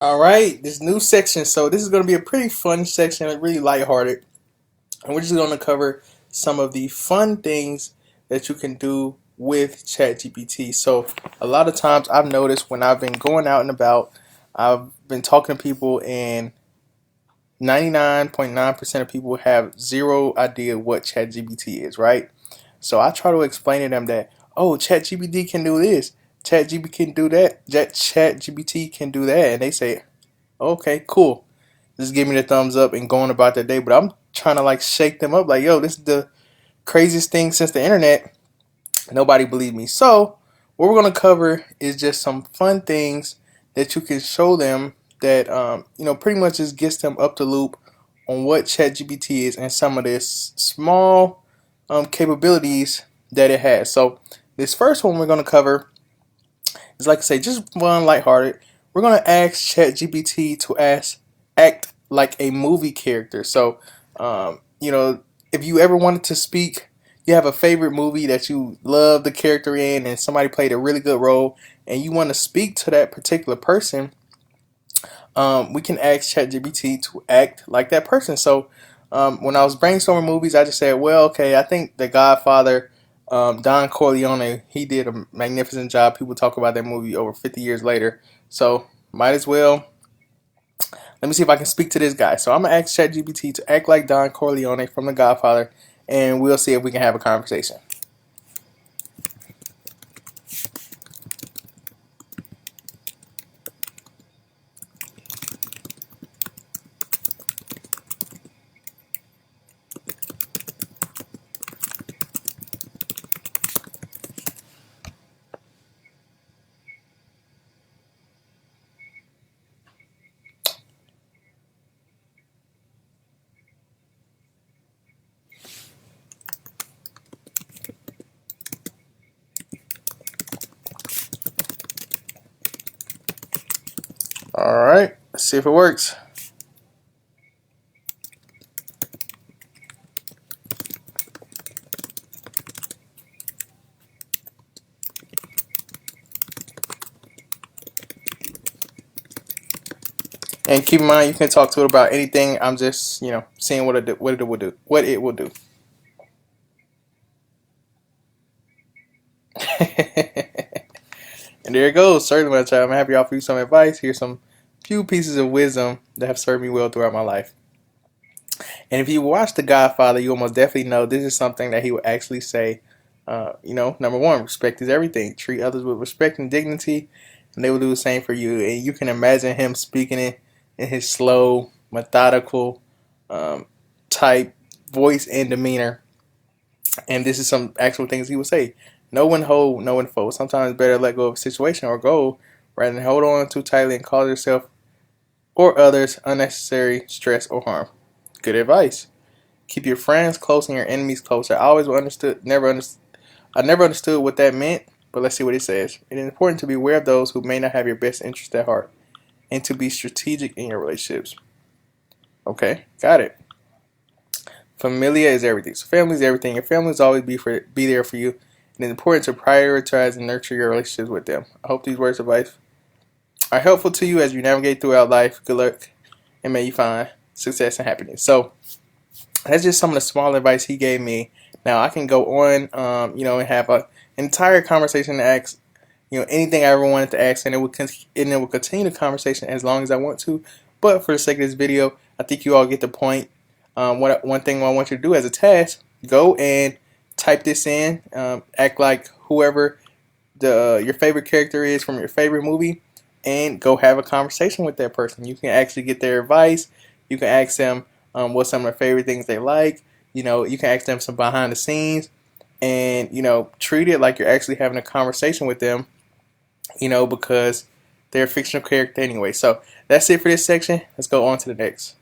All right, this new section. So this is going to be a pretty fun section, really lighthearted, and we're just going to cover some of the fun things that you can do with ChatGPT. So a lot of times I've noticed when I've been going out and about, I've been talking to people, and 99.9% of people have zero idea what ChatGPT is, right? So I try to explain to them that, oh, ChatGPT can do this, ChatGPT can do that, ChatGPT can do that, and they say, okay, cool. Just give me the thumbs up and going about their day. But I'm trying to like shake them up, like, yo, this is the craziest thing since the internet. Nobody believed me. So what we're gonna cover is just some fun things that you can show them that pretty much just gets them up to loop on what ChatGPT is and some of this small capabilities that it has. So this first one we're gonna cover is, like I say, just one lighthearted. We're gonna ask ChatGPT to act like a movie character. So, if you ever wanted to speak, you have a favorite movie that you love the character in, and somebody played a really good role, and you want to speak to that particular person, we can ask ChatGPT to act like that person. So, when I was brainstorming movies, I just said, well, okay, I think The Godfather, Don Corleone, he did a magnificent job. People talk about that movie over 50 years later. So, might as well. Let me see if I can speak to this guy. So, I'm going to ask ChatGPT to act like Don Corleone from The Godfather, and we'll see if we can have a conversation. All right, let's see if it works. And keep in mind, you can talk to it about anything. I'm just, seeing what it will do, what it will do. And there it goes. Certainly, my child. I'm happy to offer you some advice. Here's some few pieces of wisdom that have served me well throughout my life. And if you watch The Godfather, you almost definitely know this is something that he would actually say. Number one, respect is everything. Treat others with respect and dignity, and they will do the same for you. And you can imagine him speaking it in his slow, methodical um, type voice and demeanor. And this is some actual things he would say. No one hold, no one fold. Sometimes it's better to let go of a situation or goal rather than hold on too tightly and cause yourself or others unnecessary stress or harm. Good advice. Keep your friends close and your enemies close. I never understood what that meant, but let's see what it says. It is important to be aware of those who may not have your best interest at heart and to be strategic in your relationships. Okay, got it. Familia is everything. So family is everything. Your family will always be there for you. And it's important to prioritize and nurture your relationships with them. I hope these words of advice are helpful to you as you navigate throughout life. Good luck, and may you find success and happiness. So that's just some of the small advice he gave me. Now I can go on, and have an entire conversation to ask, anything I ever wanted to ask, and it will continue the conversation as long as I want to. But for the sake of this video, I think you all get the point. One thing I want you to do as a task: go and type this in. Act like whoever your favorite character is from your favorite movie, and go have a conversation with that person. You can actually get their advice. You can ask them what some of their favorite things they like. You can ask them some behind the scenes, and treat it like you're actually having a conversation with them. Because they're a fictional character anyway. So that's it for this section. Let's go on to the next.